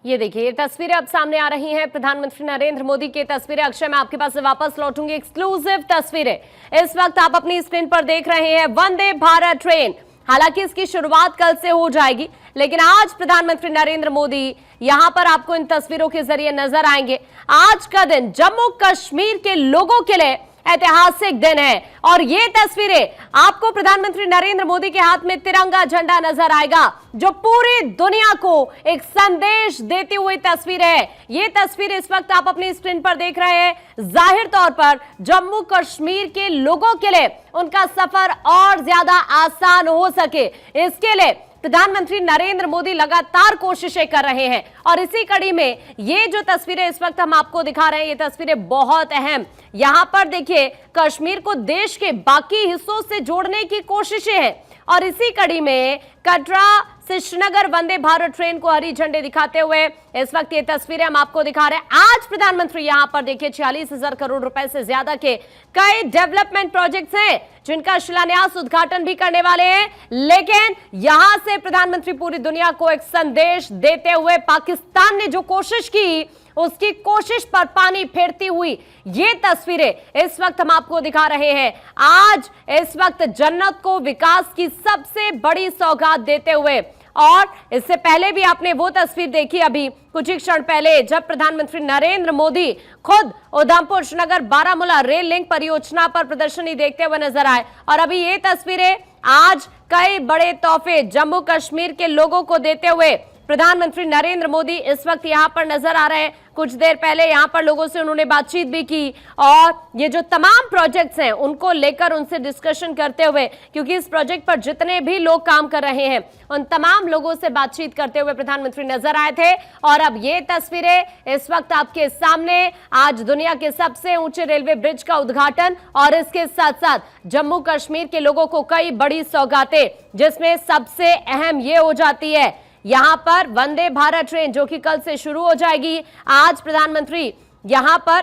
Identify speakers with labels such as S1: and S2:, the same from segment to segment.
S1: ये देखिए, ये तस्वीरें अब सामने आ रही हैं प्रधानमंत्री नरेंद्र मोदी की तस्वीरें। अक्षय, मैं आपके पास से वापस लौटूंगी। एक्सक्लूसिव तस्वीरें इस वक्त आप अपनी स्क्रीन पर देख रहे हैं। वंदे भारत ट्रेन, हालांकि इसकी शुरुआत कल से हो जाएगी, लेकिन आज प्रधानमंत्री नरेंद्र मोदी यहां पर आपको इन तस्वीरों के जरिए नजर आएंगे। आज का दिन जम्मू कश्मीर के लोगों के लिए ऐतिहासिक दिन है और ये तस्वीरें आपको प्रधानमंत्री नरेंद्र मोदी के हाथ में तिरंगा झंडा नजर आएगा, जो पूरी दुनिया को एक संदेश देती हुई तस्वीर है। ये तस्वीर इस वक्त आप अपनी स्क्रीन पर देख रहे हैं। जाहिर तौर पर जम्मू कश्मीर के लोगों के लिए उनका सफर और ज्यादा आसान हो सके, इसके लिए प्रधानमंत्री नरेंद्र मोदी लगातार कोशिशें कर रहे हैं। और इसी कड़ी में ये जो तस्वीरें इस वक्त हम आपको दिखा रहे हैं, ये तस्वीरें बहुत अहम। यहां पर देखिए, कश्मीर को देश के बाकी हिस्सों से जोड़ने की कोशिशें हैं और इसी कड़ी में कटरा से श्रीनगर वंदे भारत ट्रेन को हरी झंडी दिखाते हुए इस वक्त ये तस्वीरें हम आपको दिखा रहे हैं। आज प्रधानमंत्री यहां पर देखिए 46,000 करोड़ रुपए से ज्यादा के कई डेवलपमेंट प्रोजेक्ट्स हैं जिनका शिलान्यास उद्घाटन भी करने वाले हैं। लेकिन यहां से प्रधानमंत्री पूरी दुनिया को एक संदेश देते हुए पाकिस्तान ने जो कोशिश की उसकी कोशिश पर पानी फेरती हुई ये तस्वीरें इस वक्त हम आपको दिखा रहे हैं। आज इस वक्त जन्नत को विकास की सबसे बड़ी सौगात देते हुए, और इससे पहले भी आपने वो तस्वीर देखी अभी कुछ ही क्षण पहले, जब प्रधानमंत्री नरेंद्र मोदी खुद उधमपुर श्रीनगर बारामूला रेल लिंक परियोजना पर प्रदर्शनी देखते हुए नजर आए। और अभी ये तस्वीरें आज कई बड़े तोहफे जम्मू कश्मीर के लोगों को देते हुए प्रधानमंत्री नरेंद्र मोदी इस वक्त यहां पर नजर आ रहे हैं। कुछ देर पहले यहां पर लोगों से उन्होंने बातचीत भी की और ये जो तमाम प्रोजेक्ट्स हैं उनको लेकर उनसे डिस्कशन करते हुए, क्योंकि इस प्रोजेक्ट पर जितने भी लोग काम कर रहे हैं उन तमाम लोगों से बातचीत करते हुए प्रधानमंत्री नजर आए थे। और अब ये तस्वीरें इस वक्त आपके सामने, आज दुनिया के सबसे ऊंचे रेलवे ब्रिज का उद्घाटन और इसके साथ साथ जम्मू कश्मीर के लोगों को कई बड़ी सौगातें, जिसमें सबसे अहम ये हो जाती है यहां पर वंदे भारत ट्रेन जो कि कल से शुरू हो जाएगी। आज प्रधानमंत्री यहां पर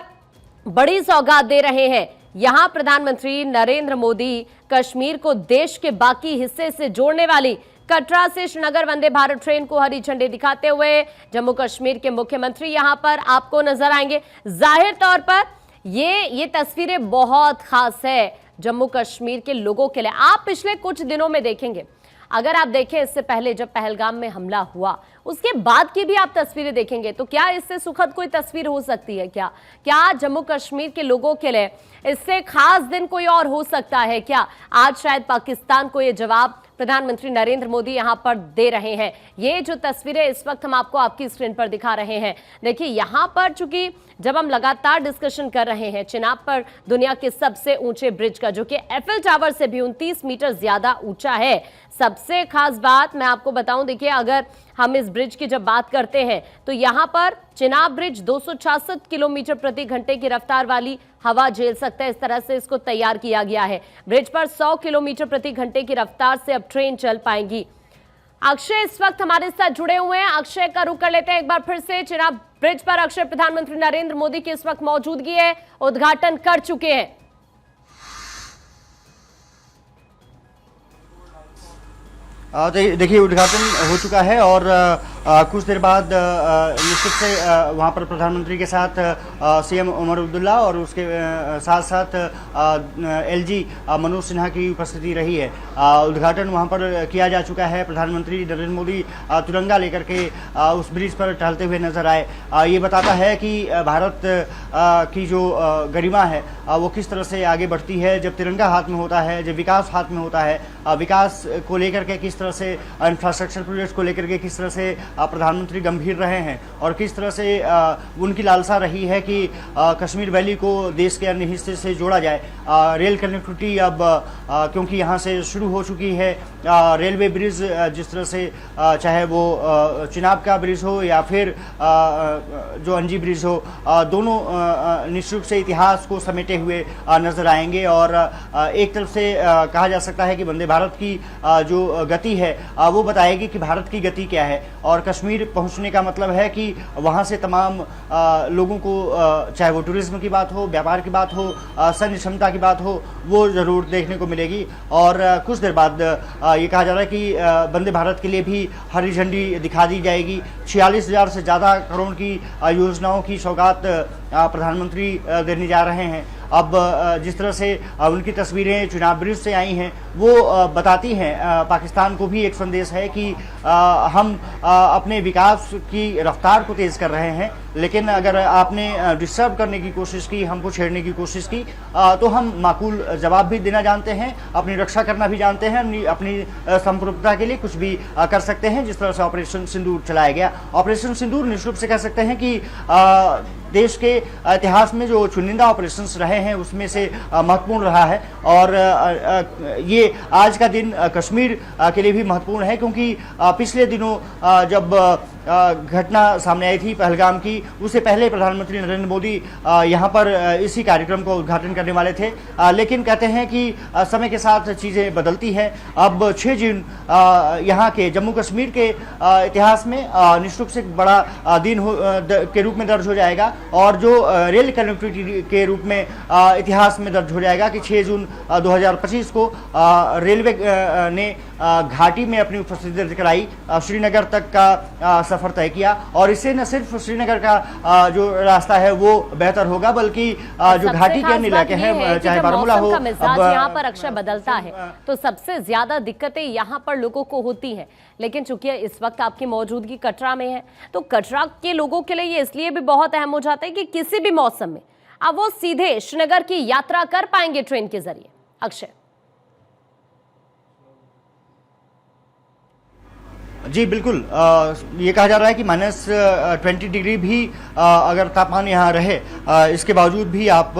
S1: बड़ी सौगात दे रहे हैं। यहां प्रधानमंत्री नरेंद्र मोदी कश्मीर को देश के बाकी हिस्से से जोड़ने वाली कटरा से श्रीनगर वंदे भारत ट्रेन को हरी झंडी दिखाते हुए जम्मू कश्मीर के मुख्यमंत्री यहां पर आपको नजर आएंगे। जाहिर तौर पर ये तस्वीरें बहुत खास है जम्मू कश्मीर के लोगों के लिए। आप पिछले कुछ दिनों में देखेंगे, अगर आप देखें इससे पहले जब पहलगाम में हमला हुआ उसके बाद की भी आप तस्वीरें देखेंगे, तो क्या इससे सुखद कोई तस्वीर हो सकती है? क्या जम्मू कश्मीर के लोगों के लिए इससे खास दिन कोई और हो सकता है क्या? आज शायद पाकिस्तान को यह जवाब प्रधानमंत्री नरेंद्र मोदी यहां पर दे रहे हैं। ये जो तस्वीरें इस वक्त हम आपको आपकी स्क्रीन पर दिखा रहे हैं, देखिए यहां पर चूंकि जब हम लगातार डिस्कशन कर रहे हैं चिनाब पर दुनिया के सबसे ऊंचे ब्रिज का, जो कि एफिल टावर से भी 29 मीटर ज्यादा ऊंचा है। सबसे खास बात मैं आपको बताऊं, देखिए अगर हम इस ब्रिज की जब बात करते हैं तो यहां पर चिनाब ब्रिज 266 किलोमीटर प्रति घंटे की रफ्तार वाली हवा झेल सकता है। इस तरह से इसको तैयार किया गया है। ब्रिज पर 100 किलोमीटर प्रति घंटे की रफ्तार से अब ट्रेन चल पाएंगी। अक्षय इस वक्त हमारे साथ जुड़े हुए हैं। अक्षय का रुख कर लेते हैं एक बार फिर से चिनाब ब्रिज पर। अक्षय, प्रधानमंत्री नरेंद्र मोदी की इस वक्त मौजूदगी है, उद्घाटन कर चुके हैं।
S2: देखिए उद्घाटन हो चुका है और कुछ देर बाद निश्चित से वहाँ पर प्रधानमंत्री के साथ सीएम उमर अब्दुल्ला और उसके साथ साथ एलजी मनोज सिन्हा की उपस्थिति रही है। उद्घाटन वहाँ पर किया जा चुका है। प्रधानमंत्री नरेंद्र मोदी तिरंगा लेकर के उस ब्रिज पर टहलते हुए नजर आए। ये बताता है कि भारत की जो गरिमा है वो किस तरह से आगे बढ़ती है जब तिरंगा हाथ में होता है, जब विकास हाथ में होता है। विकास को लेकर के किस तरह से, इंफ्रास्ट्रक्चर प्रोजेक्ट को लेकर के किस तरह से प्रधानमंत्री गंभीर रहे हैं और किस तरह से उनकी लालसा रही है कि कश्मीर वैली को देश के अन्य हिस्से से जोड़ा जाए। रेल कनेक्टिविटी अब क्योंकि यहाँ से शुरू हो चुकी है, रेलवे ब्रिज जिस तरह से चाहे वो चिनाब का ब्रिज हो या फिर जो अंजी ब्रिज हो, दोनों निश्चित रूप से इतिहास को समेटे हुए नजर आएंगे। और एक तरफ से कहा जा सकता है कि वंदे भारत की जो गति गति है वो बताएगी कि भारत की गति क्या है। और कश्मीर पहुंचने का मतलब है कि वहां से तमाम लोगों को चाहे वो टूरिज्म की बात हो, व्यापार की बात हो, सैन्य क्षमता की बात हो, वो जरूर देखने को मिलेगी। और कुछ देर बाद ये कहा जा रहा है कि वंदे भारत के लिए भी हरी झंडी दिखा दी जाएगी। 46,000 से ज़्यादा करोड़ की योजनाओं की सौगात प्रधानमंत्री देने जा रहे हैं। अब जिस तरह से उनकी तस्वीरें चुनाव ब्रिज से आई हैं वो बताती हैं, पाकिस्तान को भी एक संदेश है कि हम अपने विकास की रफ्तार को तेज़ कर रहे हैं, लेकिन अगर आपने डिस्टर्ब करने की कोशिश की, हमको छेड़ने की कोशिश की, तो हम माकूल जवाब भी देना जानते हैं, अपनी रक्षा करना भी जानते हैं, अपनी संप्रभुता के लिए कुछ भी कर सकते हैं। जिस तरह से ऑपरेशन सिंदूर चलाया गया, ऑपरेशन सिंदूर निश्चित रूप से कह सकते हैं कि देश के इतिहास में जो चुनिंदा ऑपरेशंस रहे हैं उसमें से महत्वपूर्ण रहा है। और ये आज का दिन कश्मीर के लिए भी महत्वपूर्ण है, क्योंकि पिछले दिनों जब घटना सामने आई थी पहलगाम की, उससे पहले प्रधानमंत्री नरेंद्र मोदी यहाँ पर इसी कार्यक्रम को उद्घाटन करने वाले थे, लेकिन कहते हैं कि समय के साथ चीज़ें बदलती हैं। अब 6 जून यहाँ के जम्मू कश्मीर के इतिहास में निश्चित रूप से बड़ा दिन के रूप में दर्ज हो जाएगा, और जो रेल कनेक्टिविटी के रूप में इतिहास में दर्ज हो जाएगा कि 6 जून 2025 को रेलवे ने घाटी में अपनी उपस्थिति दर्ज कराई, श्रीनगर तक का सफर तय किया। और इससे न सिर्फ श्रीनगर का जो रास्ता है वो बेहतर होगा, बल्कि जो घाटी के अन्य इलाके हैं, चाहे बारामूला हो,
S1: यहाँ पर अक्सर बदलता है तो सबसे ज्यादा दिक्कतें यहाँ पर लोगों को होती हैं। लेकिन चूंकि इस वक्त आपकी मौजूदगी कटरा में है, तो कटरा के लोगों के लिए ये इसलिए भी बहुत अहम हो जाता है कि किसी भी मौसम में अब वो सीधे श्रीनगर की यात्रा कर पाएंगे ट्रेन के जरिए। अक्षय
S2: जी बिल्कुल, ये कहा जा रहा है कि -20 डिग्री भी अगर तापमान यहाँ रहे, इसके बावजूद भी आप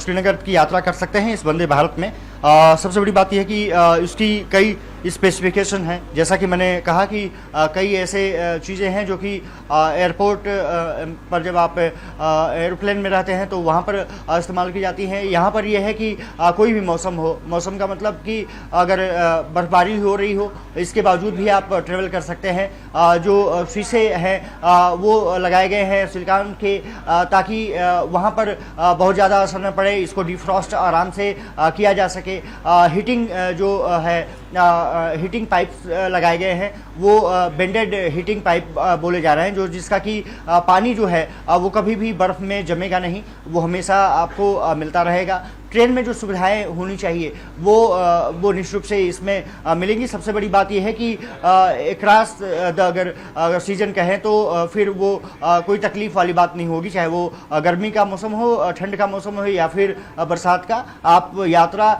S2: श्रीनगर की यात्रा कर सकते हैं इस वंदे भारत में। सबसे बड़ी बात यह है कि इसकी कई स्पेसिफिकेशन है, जैसा कि मैंने कहा कि कई ऐसे चीज़ें हैं जो कि एयरपोर्ट पर जब आप एरोप्लेन में रहते हैं तो वहाँ पर इस्तेमाल की जाती हैं। यहाँ पर यह है कि कोई भी मौसम हो, मौसम का मतलब कि अगर बर्फबारी हो रही हो, इसके बावजूद भी आप ट्रेवल कर सकते हैं। जो शीशे हैं वो लगाए गए हैं सिलिकॉन के, ताकि वहाँ पर बहुत ज़्यादा असर न पड़े, इसको डिफ्रॉस्ट आराम से किया जा सके। हीटिंग जो है, हीटिंग पाइप्स लगाए गए हैं, वो बेंडेड हीटिंग पाइप बोले जा रहे हैं, जो जिसका कि पानी जो है वो कभी भी बर्फ़ में जमेगा नहीं, वो हमेशा आपको मिलता रहेगा। ट्रेन में जो सुविधाएं होनी चाहिए वो निश्चित रूप से इसमें मिलेंगी। सबसे बड़ी बात यह है कि क्रॉस अगर सीजन कहें तो फिर वो कोई तकलीफ वाली बात नहीं होगी, चाहे वो गर्मी का मौसम हो, ठंड का मौसम हो या फिर बरसात का। आप यात्रा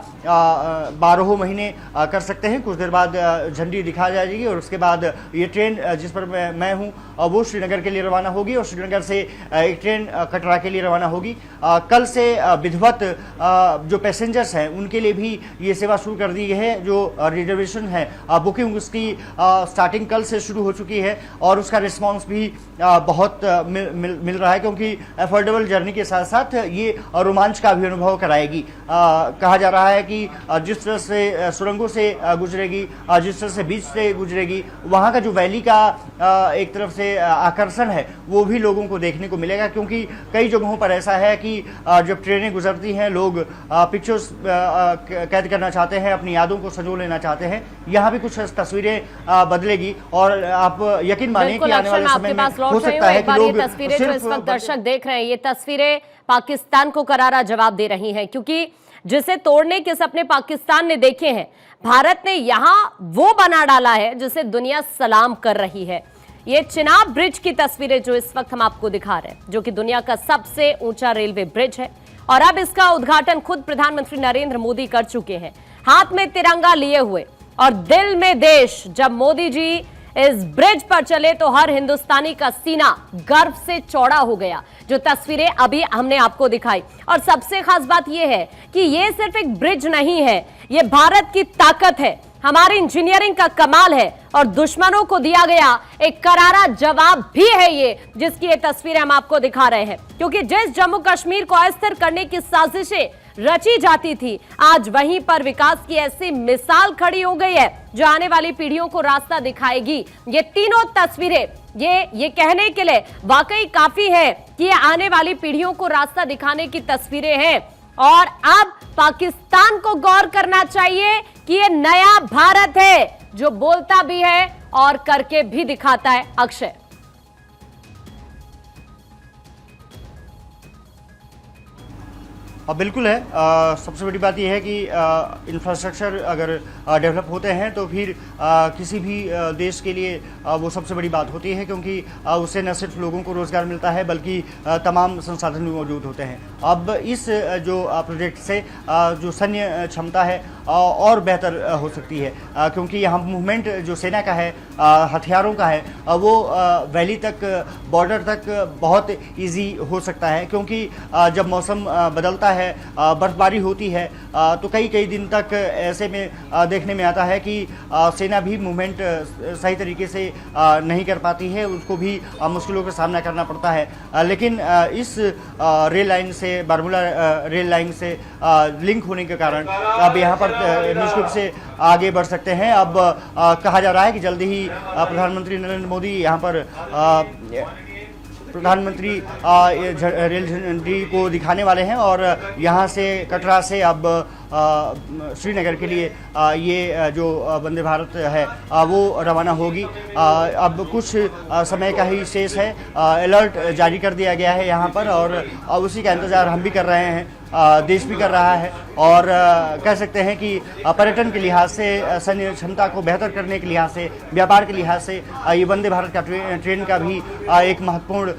S2: 12 महीने कर सकते हैं। कुछ देर बाद झंडी दिखा जाएगी और उसके बाद ये ट्रेन जिस पर मैं हूँ वो श्रीनगर के लिए रवाना होगी, और श्रीनगर से एक ट्रेन कटरा के लिए रवाना होगी। कल से विधिवत जो पैसेंजर्स हैं उनके लिए भी ये सेवा शुरू कर दी गई है। जो रिजर्वेशन है, बुकिंग उसकी स्टार्टिंग कल से शुरू हो चुकी है, और उसका रिस्पांस भी बहुत मिल रहा है, क्योंकि अफोर्डेबल जर्नी के साथ साथ ये रोमांच का भी अनुभव कराएगी। कहा जा रहा है कि जिस तरह से सुरंगों से गुजरेगी, जिस तरह से बीच से गुजरेगी, वहाँ का जो वैली का एक तरफ से आकर्षण है वो भी लोगों को देखने को मिलेगा, क्योंकि कई जगहों पर ऐसा है कि जब ट्रेनें गुजरती हैं लोग पिक्चर्स कैद करना चाहते हैं, अपनी यादों को संजो लेना चाहते हैं। यहाँ भी कुछ तस्वीरें बदलेगी, और आप यकीन मानिए कि आने वाले समय में हो सकता है कि लोग
S1: तस्वीरें जो इस वक्त दर्शक देख रहे हैं, ये तस्वीरें पाकिस्तान को करारा जवाब दे रही हैं, क्योंकि जिसे तोड़ने के सपने पाकिस्तान ने देखे हैं, भारत ने यहां वो बना डाला है जिसे दुनिया सलाम कर रही है। ये चिनाब ब्रिज की तस्वीरें जो इस वक्त हम आपको दिखा रहे हैं, जो कि दुनिया का सबसे ऊंचा रेलवे ब्रिज है, और अब इसका उद्घाटन खुद प्रधानमंत्री नरेंद्र मोदी कर चुके हैं, हाथ में तिरंगा लिए हुए और दिल में देश। जब मोदी जी इस ब्रिज पर चले तो हर हिंदुस्तानी का सीना गर्व से चौड़ा हो गया, जो तस्वीरें अभी हमने आपको दिखाई। और सबसे खास बात यह है कि यह सिर्फ एक ब्रिज नहीं है, यह भारत की ताकत है, हमारी इंजीनियरिंग का कमाल है, और दुश्मनों को दिया गया एक करारा जवाब भी है ये, जिसकी ये तस्वीरें हम आपको दिखा रहे हैं। क्योंकि जिस जम्मू कश्मीर को अस्थिर करने की साजिशें रची जाती थी, आज वहीं पर विकास की ऐसी मिसाल खड़ी हो गई है जो आने वाली पीढ़ियों को रास्ता दिखाएगी। ये तीनों तस्वीरें ये कहने के लिए वाकई काफी है कि ये आने वाली पीढ़ियों को रास्ता दिखाने की तस्वीरें हैं। और अब पाकिस्तान को गौर करना चाहिए कि ये नया भारत है जो बोलता भी है और करके भी दिखाता है। अक्षय,
S2: बिल्कुल है। सबसे बड़ी बात यह है कि इंफ्रास्ट्रक्चर अगर डेवलप होते हैं तो फिर किसी भी देश के लिए वो सबसे बड़ी बात होती है, क्योंकि उससे न सिर्फ लोगों को रोज़गार मिलता है बल्कि तमाम संसाधन भी मौजूद होते हैं। अब इस जो प्रोजेक्ट से जो सैन्य क्षमता है और बेहतर हो सकती है, क्योंकि यहाँ मूवमेंट जो सेना का है, हथियारों का है, वो वैली तक, बॉर्डर तक बहुत इजी हो सकता है, क्योंकि जब मौसम बदलता है, बर्फबारी होती है, तो कई दिन तक ऐसे में देखने में आता है कि सेना भी मूवमेंट सही तरीके से नहीं कर पाती है, उसको भी मुश्किलों का सामना करना पड़ता है। लेकिन इस रेल लाइन से, बारामूला रेल लाइन से लिंक होने के कारण अब यहाँ पर निश्चित रूप से आगे बढ़ सकते हैं। अब कहा जा रहा है कि जल्दी ही प्रधानमंत्री नरेंद्र मोदी यहाँ पर प्रधानमंत्री रेल झंडी को दिखाने वाले हैं और यहाँ से, कटरा से अब श्रीनगर के लिए ये जो वंदे भारत है वो रवाना होगी। अब कुछ समय का ही शेष है। अलर्ट जारी कर दिया गया है यहाँ पर और उसी का इंतज़ार हम भी कर रहे हैं, देश भी कर रहा है। और कह सकते हैं कि पर्यटन के लिहाज से, सैन्य क्षमता को बेहतर करने के लिहाज से, व्यापार के लिहाज से ये वंदे भारत का ट्रेन का भी एक महत्वपूर्ण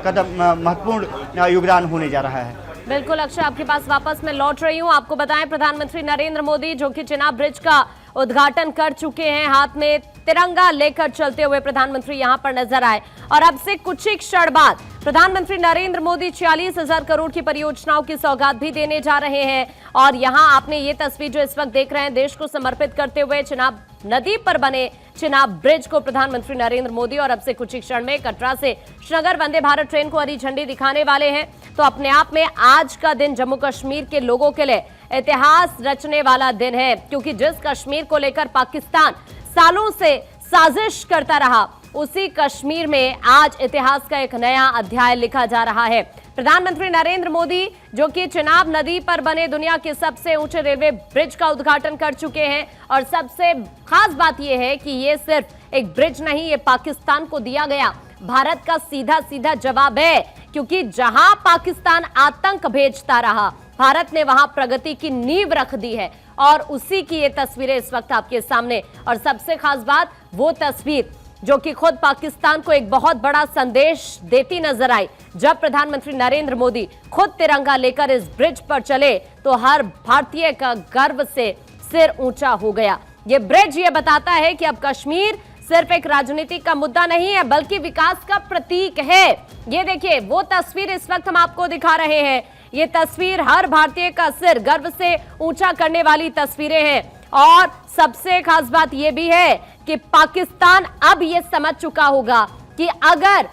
S2: कदम, महत्वपूर्ण योगदान होने जा रहा है।
S1: बिल्कुल अक्षय, आपके पास वापस मैं लौट रही हूं। आपको बताएं, प्रधानमंत्री नरेंद्र मोदी जो कि चिनाब ब्रिज का उद्घाटन कर चुके हैं, हाथ में तिरंगा लेकर चलते हुए प्रधानमंत्री यहां पर नजर आए। और अब से कुछ ही क्षण बाद प्रधानमंत्री नरेंद्र मोदी 46,000 करोड़ की परियोजनाओं की सौगात भी देने जा रहे हैं। और यहां आपने ये तस्वीर जो इस वक्त देख रहे हैं, देश को समर्पित करते हुए चिनाब नदी पर बने चिनाब ब्रिज को प्रधानमंत्री नरेंद्र मोदी और अब से कुछ ही क्षण में कटरा से श्रीनगर वंदे भारत ट्रेन को हरी झंडी दिखाने वाले हैं। तो अपने आप में आज का दिन जम्मू कश्मीर के लोगों के लिए इतिहास रचने वाला दिन है, क्योंकि जिस कश्मीर को लेकर पाकिस्तान सालों से साजिश करता रहा, उसी कश्मीर में आज इतिहास का एक नया अध्याय लिखा जा रहा है। प्रधानमंत्री नरेंद्र मोदी जो कि चिनाब नदी पर बने दुनिया के सबसे ऊंचे रेलवे ब्रिज का उद्घाटन कर चुके हैं। और सबसे खास बात यह है कि ये सिर्फ एक ब्रिज नहीं, ये पाकिस्तान को दिया गया भारत का सीधा जवाब है, क्योंकि जहां पाकिस्तान आतंक भेजता रहा, भारत ने वहां प्रगति की नींव रख दी है। और उसी की ये तस्वीरें इस वक्त आपके सामने। और सबसे खास बात वो तस्वीर जो कि खुद पाकिस्तान को एक बहुत बड़ा संदेश देती नजर आई। जब प्रधानमंत्री नरेंद्र मोदी खुद तिरंगा लेकर इस ब्रिज पर चले तो हर भारतीय का गर्व से सिर ऊंचा हो गया। ये ब्रिज ये बताता है कि अब कश्मीर सिर्फ एक राजनीति का मुद्दा नहीं है, बल्कि विकास का प्रतीक है। ये देखिए, वो तस्वीर इस वक्त हम आपको दिखा रहे हैं। ये तस्वीर हर भारतीय का सिर गर्व से ऊंचा करने वाली तस्वीरें हैं। और सबसे खास बात यह भी है कि पाकिस्तान अब यह समझ चुका होगा कि अगर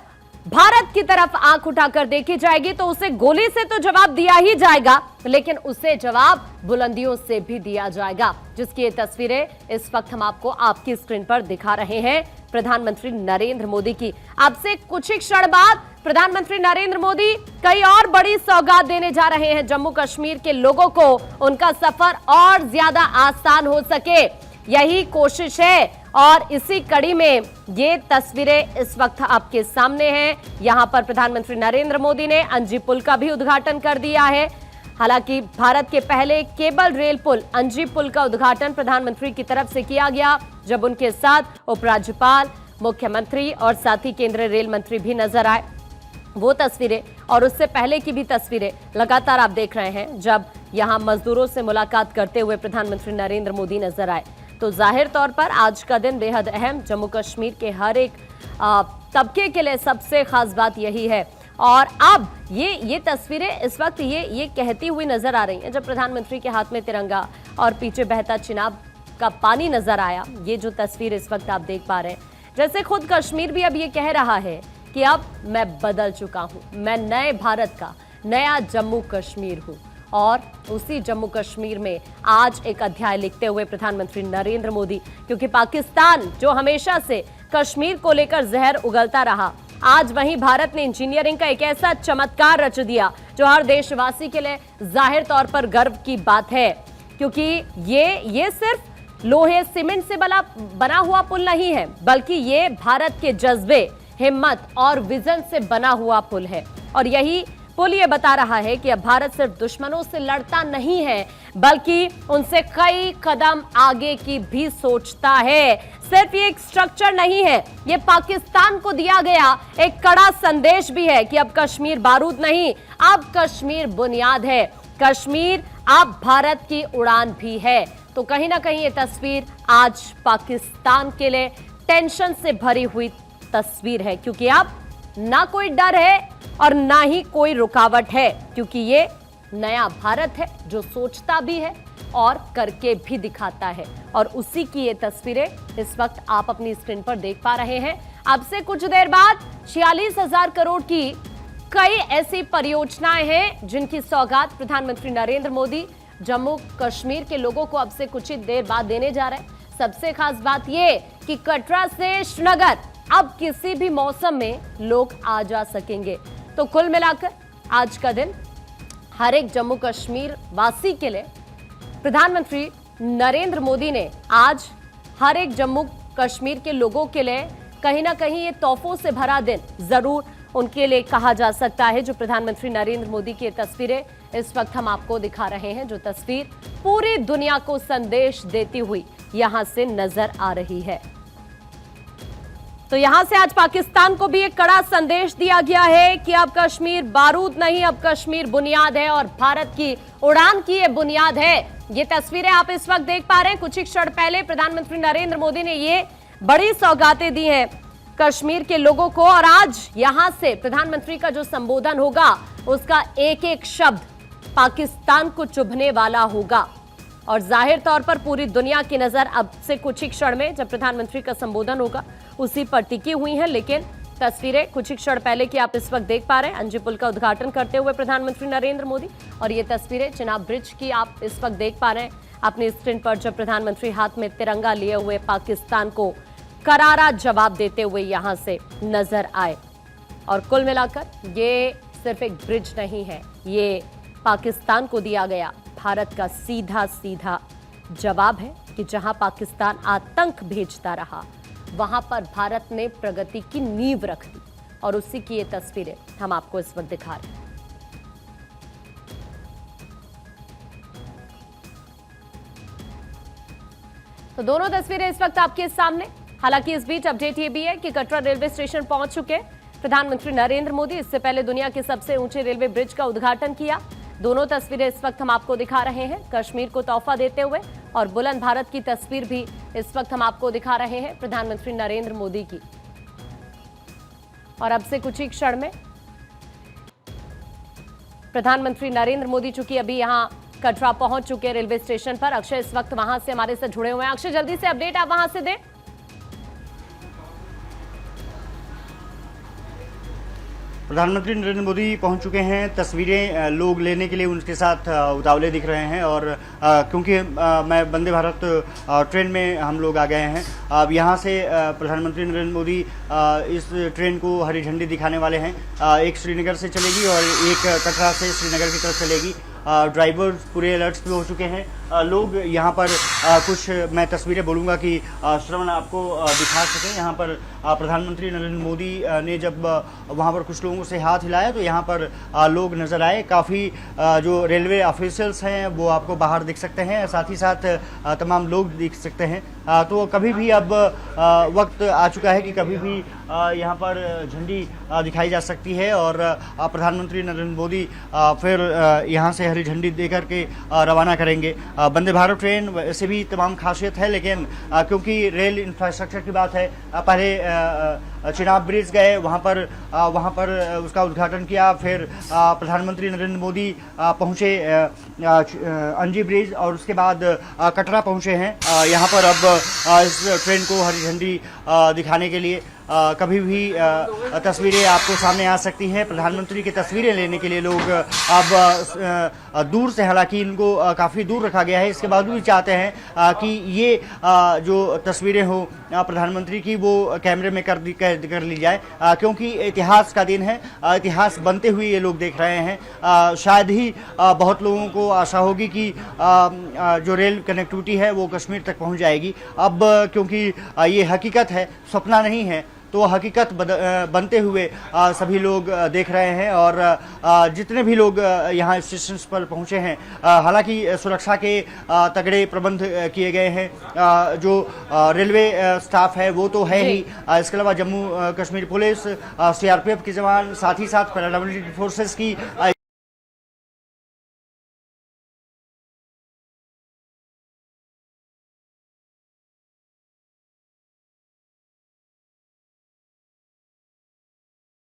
S1: भारत की तरफ आंख उठाकर देखी जाएगी तो उसे गोली से तो जवाब दिया ही जाएगा, लेकिन उसे जवाब बुलंदियों से भी दिया जाएगा, जिसकी ये तस्वीरें इस वक्त हम आपको आपकी स्क्रीन पर दिखा रहे हैं प्रधानमंत्री नरेंद्र मोदी की। अब से कुछ ही क्षण बाद प्रधानमंत्री नरेंद्र मोदी कई और बड़ी सौगात देने जा रहे हैं जम्मू कश्मीर के लोगों को, उनका सफर और ज्यादा आसान हो सके, यही कोशिश है। और इसी कड़ी में ये तस्वीरें इस वक्त आपके सामने हैं। यहां पर प्रधानमंत्री नरेंद्र मोदी ने अंजी पुल का भी उद्घाटन कर दिया है। हालांकि भारत के पहले केबल रेल पुल अंजी पुल का उद्घाटन प्रधानमंत्री की तरफ से किया गया, जब उनके साथ उपराज्यपाल, मुख्यमंत्री और साथ ही केंद्रीय रेल मंत्री भी नजर आए। वो तस्वीरें और उससे पहले की भी तस्वीरें लगातार आप देख रहे हैं, जब यहां मजदूरों से मुलाकात करते हुए प्रधानमंत्री नरेंद्र मोदी नजर आए। तो जाहिर तौर पर आज का दिन बेहद अहम, जम्मू कश्मीर के हर एक तबके के लिए सबसे खास बात यही है। और अब ये तस्वीरें इस वक्त ये कहती हुई नजर आ रही हैं, जब प्रधानमंत्री के हाथ में तिरंगा और पीछे बहता चिनाब का पानी नजर आया। ये जो तस्वीर इस वक्त आप देख पा रहे हैं, जैसे खुद कश्मीर भी अब ये कह रहा है कि अब मैं बदल चुका हूं, मैं नए भारत का, नया जम्मू कश्मीर हूं। और उसी जम्मू कश्मीर में आज एक अध्याय लिखते हुए प्रधानमंत्री नरेंद्र मोदी, क्योंकि पाकिस्तान जो हमेशा से कश्मीर को लेकर जहर उगलता रहा, आज वहीं भारत ने इंजीनियरिंग का एक ऐसा चमत्कार रच दिया जो हर देशवासी के लिए जाहिर तौर पर गर्व की बात है, क्योंकि ये सिर्फ लोहे सीमेंट से बना हुआ पुल नहीं है, बल्कि ये भारत के जज्बे, हिम्मत और विजन से बना हुआ पुल है। और यही पुल ये बता रहा है कि अब भारत सिर्फ दुश्मनों से लड़ता नहीं है, बल्कि उनसे कई कदम आगे की भी सोचता है। सिर्फ ये एक स्ट्रक्चर नहीं है, ये पाकिस्तान को दिया गया एक कड़ा संदेश भी है कि अब कश्मीर बारूद नहीं, अब कश्मीर बुनियाद है, कश्मीर अब भारत की उड़ान भी है। तो कहीं ना कहीं ये तस्वीर आज पाकिस्तान के लिए टेंशन से भरी हुई तस्वीर है, क्योंकि अब ना कोई डर है और ना ही कोई रुकावट है, क्योंकि ये नया भारत है जो सोचता भी है और करके भी दिखाता है। और उसी की ये तस्वीरें इस वक्त आप अपनी स्क्रीन पर देख पा रहे हैं। अब से कुछ देर बाद 46,000 करोड़ की कई ऐसी परियोजनाएं हैं जिनकी सौगात प्रधानमंत्री नरेंद्र मोदी जम्मू कश्मीर के लोगों को अब से कुछ ही देर बाद देने जा रहे हैं। सबसे खास बात यह कि कटरा से श्रीनगर अब किसी भी मौसम में लोग आ जा सकेंगे। तो कुल मिलाकर आज का दिन हर एक जम्मू कश्मीर वासी के लिए प्रधानमंत्री नरेंद्र मोदी ने आज हर एक जम्मू कश्मीर के लोगों के लिए कहीं ना कहीं ये तोहफों से भरा दिन जरूर उनके लिए कहा जा सकता है। जो प्रधानमंत्री नरेंद्र मोदी की तस्वीरें इस वक्त हम आपको दिखा रहे हैं, जो तस्वीर पूरी दुनिया को संदेश देती हुई यहां से नजर आ रही है। तो यहां से आज पाकिस्तान को भी एक कड़ा संदेश दिया गया है कि अब कश्मीर बारूद नहीं, अब कश्मीर बुनियाद है और भारत की उड़ान की ये बुनियाद है। ये तस्वीरें आप इस वक्त देख पा रहे हैं। कुछ ही क्षण पहले प्रधानमंत्री नरेंद्र मोदी ने ये बड़ी सौगातें दी हैं कश्मीर के लोगों को, और आज यहां से प्रधानमंत्री का जो संबोधन होगा उसका एक एक शब्द पाकिस्तान को चुभने वाला होगा। और जाहिर तौर पर पूरी दुनिया की नजर अब से कुछ ही क्षण में जब प्रधानमंत्री का संबोधन होगा उसी पर टिकी हुई हैं। लेकिन तस्वीरें कुछ ही क्षण पहले की आप इस वक्त देख पा रहे हैं, अंजी पुल का उद्घाटन करते हुए प्रधानमंत्री नरेंद्र मोदी, और ये तस्वीरें चिनाब ब्रिज की आप इस वक्त देख पा रहे हैं अपनी स्क्रीन पर, जब प्रधानमंत्री हाथ में तिरंगा लिए हुए पाकिस्तान को करारा जवाब देते हुए यहां से नजर आए। और कुल मिलाकर ये सिर्फ एक ब्रिज नहीं है, ये पाकिस्तान को दिया गया भारत का सीधा सीधा जवाब है कि जहां पाकिस्तान आतंक भेजता रहा वहां पर भारत ने प्रगति की नींव रख दी। और उसी की ये तस्वीरें हम आपको इस वक्त दिखा रहे हैं। तो दोनों तस्वीरें इस वक्त आपके सामने। हालांकि इस बीच अपडेट ये भी है कि कटरा रेलवे स्टेशन पहुंच चुके प्रधानमंत्री नरेंद्र मोदी। इससे पहले दुनिया के सबसे ऊंचे रेलवे ब्रिज का उद्घाटन किया। दोनों तस्वीरें इस वक्त हम आपको दिखा रहे हैं कश्मीर को तोहफा देते हुए, और बुलंद भारत की तस्वीर भी इस वक्त हम आपको दिखा रहे हैं प्रधानमंत्री नरेंद्र मोदी की। और अब से कुछ ही क्षण में प्रधानमंत्री नरेंद्र मोदी चूंकि अभी यहां कटरा पहुंच चुके रेलवे स्टेशन पर। अक्षय इस वक्त वहां से हमारे साथ जुड़े हुए हैं। अक्षय, जल्दी से अपडेट आप वहां से दें।
S2: प्रधानमंत्री नरेंद्र मोदी पहुंच चुके हैं। तस्वीरें लोग लेने के लिए उनके साथ उतावले दिख रहे हैं, और क्योंकि मैं वंदे भारत ट्रेन में हम लोग आ गए हैं। अब यहाँ से प्रधानमंत्री नरेंद्र मोदी इस ट्रेन को हरी झंडी दिखाने वाले हैं। एक श्रीनगर से चलेगी और एक कटरा से श्रीनगर की तरफ चलेगी। ड्राइवर पूरे अलर्ट्स पे हो चुके हैं। लोग यहाँ पर कुछ मैं तस्वीरें बोलूँगा कि श्रवण आपको दिखा सकें। यहाँ पर प्रधानमंत्री नरेंद्र मोदी ने जब वहाँ पर कुछ लोगों से हाथ हिलाया तो यहाँ पर लोग नज़र आए। काफ़ी जो रेलवे ऑफिशियल्स हैं वो आपको बाहर दिख सकते हैं, साथ ही साथ तमाम लोग दिख सकते हैं। तो कभी भी अब वक्त आ चुका है कि कभी भी यहाँ पर झंडी दिखाई जा सकती है, और प्रधानमंत्री नरेंद्र मोदी फिर यहाँ से हरी झंडी देकर के रवाना करेंगे। वंदे भारत ट्रेन वैसे भी तमाम खासियत है, लेकिन क्योंकि रेल इंफ्रास्ट्रक्चर की बात है, पहले चिनाब ब्रिज गए, वहाँ पर उसका उद्घाटन किया। फिर प्रधानमंत्री नरेंद्र मोदी पहुँचे अंजी ब्रिज, और उसके बाद कटरा पहुँचे हैं। यहाँ पर अब इस ट्रेन को हरी झंडी दिखाने के लिए कभी भी तस्वीरें आपको सामने आ सकती हैं। प्रधानमंत्री की तस्वीरें लेने के लिए लोग अब दूर से, हालांकि इनको काफ़ी दूर रखा गया है, इसके बावजूद भी चाहते हैं कि ये जो तस्वीरें हो प्रधानमंत्री की वो कैमरे में कर ली जाए, क्योंकि इतिहास का दिन है। इतिहास बनते हुए ये लोग देख रहे हैं। शायद ही बहुत लोगों को आशा होगी कि जो रेल कनेक्टिविटी है वो कश्मीर तक पहुंच जाएगी। अब क्योंकि ये हकीकत है, सपना नहीं है, तो हकीकत बनते हुए सभी लोग देख रहे हैं। और जितने भी लोग यहाँ स्टेशन पर पहुँचे हैं, हालांकि सुरक्षा के तगड़े प्रबंध किए गए हैं। जो रेलवे स्टाफ है वो तो है ही, इसके अलावा जम्मू कश्मीर पुलिस, सीआरपीएफ के जवान, साथ ही साथ पैरामिलिट्री फोर्सेस की